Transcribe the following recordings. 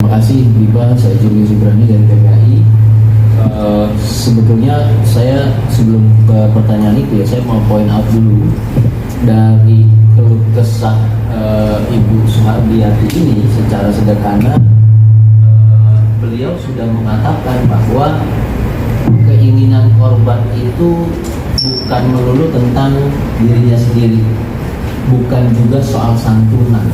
Terima kasih Biba, saya Julius Ibrani dari TPAI. Sebetulnya saya sebelum ke pertanyaan itu ya, saya mau point out dulu dari keluh kesah Ibu Suhardiati ini secara sederhana. Beliau sudah mengatakan bahwa keinginan korban itu bukan melulu tentang dirinya sendiri, bukan juga soal santunan.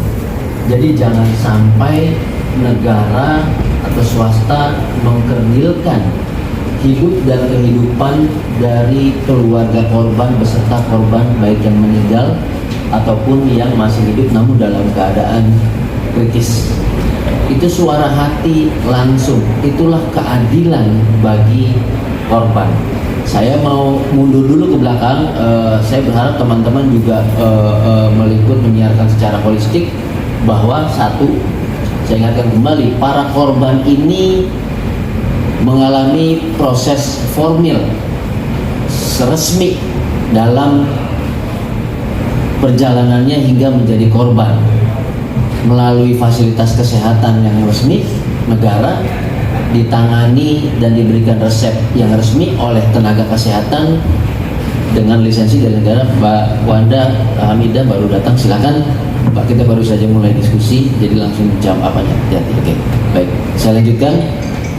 Jadi jangan sampai negara atau swasta mengkerdilkan hidup dan kehidupan dari keluarga korban beserta korban, baik yang meninggal ataupun yang masih hidup namun dalam keadaan kritis. Itu suara hati langsung, itulah keadilan bagi korban. Saya mau mundur dulu ke belakang. Saya berharap teman-teman juga meliput menyiarkan secara holistik bahwa satu, saya ingatkan kembali, para korban ini mengalami proses formil resmi dalam perjalanannya hingga menjadi korban melalui fasilitas kesehatan yang resmi negara, ditangani dan diberikan resep yang resmi oleh tenaga kesehatan dengan lisensi dari negara. Mbak Wanda Hamidah baru datang, silakan Pak, kita baru saja mulai diskusi, jadi langsung jawab apanya. Oke, baik, saya lanjutkan.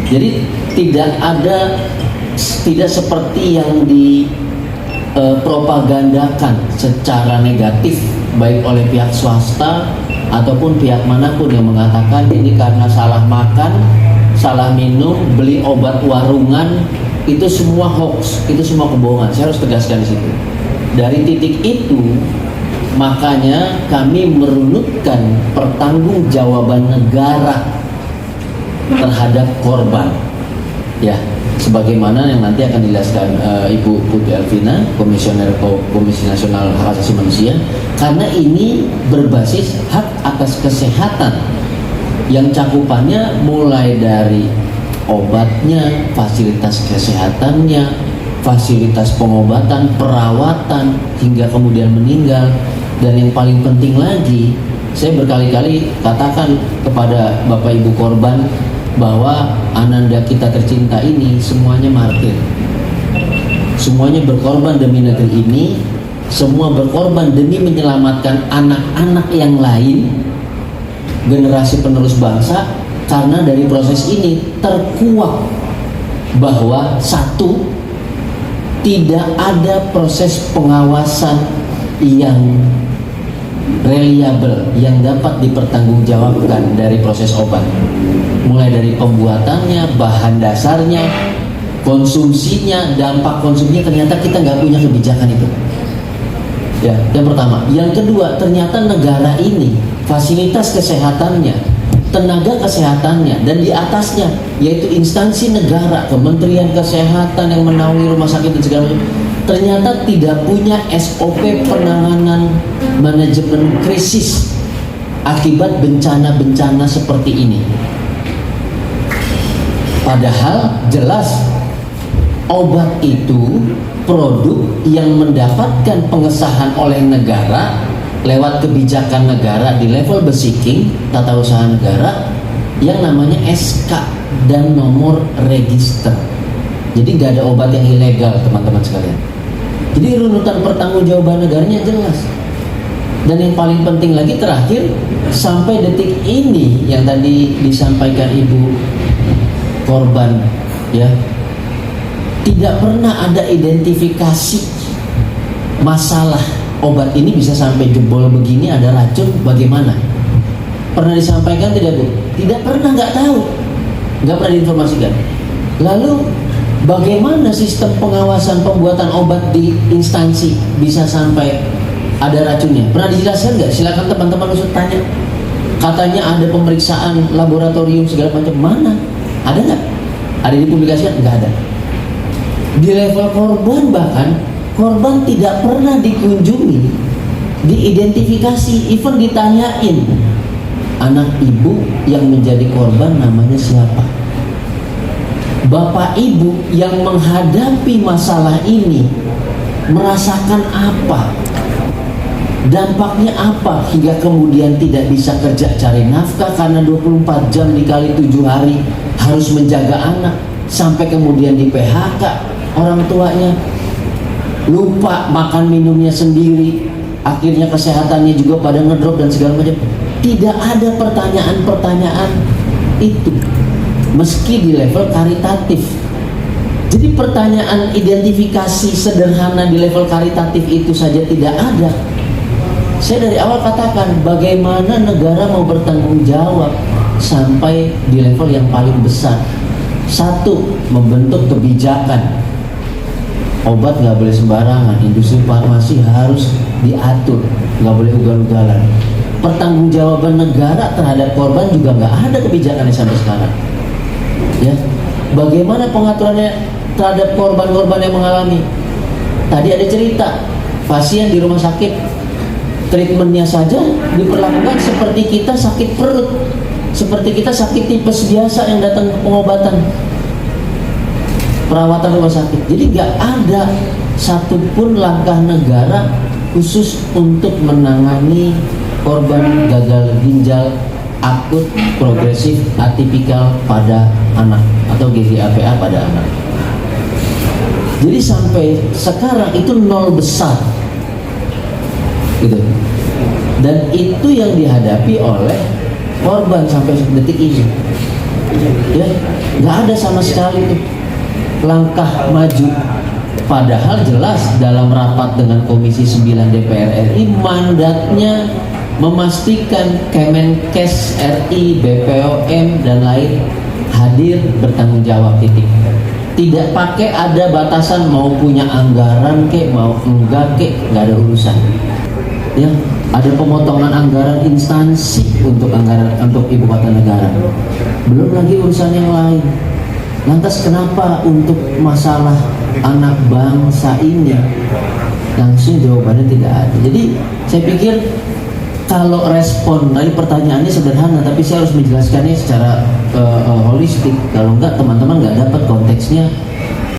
Jadi tidak seperti yang dipropagandakan secara negatif baik oleh pihak swasta ataupun pihak manapun yang mengatakan ini karena salah makan, salah minum, beli obat warungan, itu semua hoax, itu semua kebohongan. Saya harus tegaskan di situ. Dari titik itu, makanya kami merunutkan pertanggungjawaban negara terhadap korban. Ya, sebagaimana yang nanti akan dijelaskan Ibu Putri Elvina, Komisioner Komisi Nasional Hak Asasi Manusia, karena ini berbasis hak atas kesehatan yang cakupannya mulai dari obatnya, fasilitas kesehatannya, fasilitas pengobatan, perawatan, hingga kemudian meninggal. Dan yang paling penting lagi, saya berkali-kali katakan kepada Bapak Ibu korban bahwa ananda kita tercinta ini semuanya martir, semuanya berkorban demi negeri ini, semua berkorban demi menyelamatkan anak-anak yang lain, generasi penerus bangsa. Karena dari proses ini terkuak bahwa satu, tidak ada proses pengawasan yang reliable yang dapat dipertanggungjawabkan dari proses obat, mulai dari pembuatannya, bahan dasarnya, konsumsinya, dampak konsumsinya. Ternyata kita nggak punya kebijakan itu. Ya, yang pertama. Yang kedua, ternyata negara ini fasilitas kesehatannya, tenaga kesehatannya, dan di atasnya yaitu instansi negara, Kementerian Kesehatan yang menaungi rumah sakit dan segala macam, ternyata tidak punya SOP penanganan manajemen krisis akibat bencana-bencana seperti ini. Padahal jelas obat itu produk yang mendapatkan pengesahan oleh negara lewat kebijakan negara di level besiking tata usaha negara yang namanya SK dan nomor register. Jadi nggak ada obat yang ilegal, teman-teman sekalian. Jadi runutan pertanggungjawaban negaranya jelas. Dan yang paling penting lagi terakhir, sampai detik ini yang tadi disampaikan Ibu korban, ya, tidak pernah ada identifikasi masalah obat ini bisa sampai jebol begini, ada racun, bagaimana? Pernah disampaikan tidak, Bu? Tidak pernah, nggak tahu, nggak pernah diinformasikan. Lalu bagaimana sistem pengawasan pembuatan obat di instansi bisa sampai ada racunnya? Pernah dijelaskan nggak? Silakan teman-teman usut tanya. Katanya ada pemeriksaan laboratorium segala macam, mana? Ada nggak? Ada dipublikasikan? Nggak ada. Di level korban bahkan, korban tidak pernah dikunjungi, diidentifikasi, even ditanyain anak ibu yang menjadi korban namanya siapa. Bapak ibu yang menghadapi masalah ini merasakan apa? Dampaknya apa hingga kemudian tidak bisa kerja cari nafkah karena 24 jam dikali 7 hari harus menjaga anak, sampai kemudian di PHK orang tuanya, lupa makan minumnya sendiri, akhirnya kesehatannya juga pada ngedrop dan segala macam. Tidak ada pertanyaan-pertanyaan itu meski di level karitatif. Jadi pertanyaan identifikasi sederhana di level karitatif itu saja tidak ada. Saya dari awal katakan, bagaimana negara mau bertanggung jawab sampai di level yang paling besar. Satu, membentuk kebijakan. Obat nggak boleh sembarangan, industri farmasi harus diatur, nggak boleh ugal-ugalan. Pertanggungjawaban negara terhadap korban juga nggak ada kebijakannya sampai sekarang. Ya, bagaimana pengaturannya terhadap korban-korban yang mengalami? Tadi ada cerita pasien di rumah sakit, treatmentnya saja diperlakukan seperti kita sakit perut, seperti kita sakit tipes biasa yang datang ke pengobatan, perawatan rumah sakit. Jadi nggak ada satupun langkah negara khusus untuk menangani korban gagal ginjal akut progresif atipikal pada anak atau GGAPA pada anak. Jadi sampai sekarang itu nol besar gitu. Dan itu yang dihadapi oleh korban sampai detik ini. Ya, nggak ada sama sekali tuh langkah maju. Padahal jelas dalam rapat dengan Komisi 9 DPR RI mandatnya memastikan Kemenkes RI, BPOM dan lain hadir bertanggung jawab, titik. Tidak pakai ada batasan mau punya anggaran kek, mau enggak kek, nggak ada urusan. Ya, ada pemotongan anggaran instansi untuk anggaran untuk ibu kota negara. Belum lagi urusan yang lain. Lantas kenapa untuk masalah anak bangsa ini langsung jawabannya tidak ada? Jadi saya pikir kalau respon dari pertanyaannya sederhana, tapi saya harus menjelaskannya secara holistik. Kalau enggak teman-teman nggak dapat konteksnya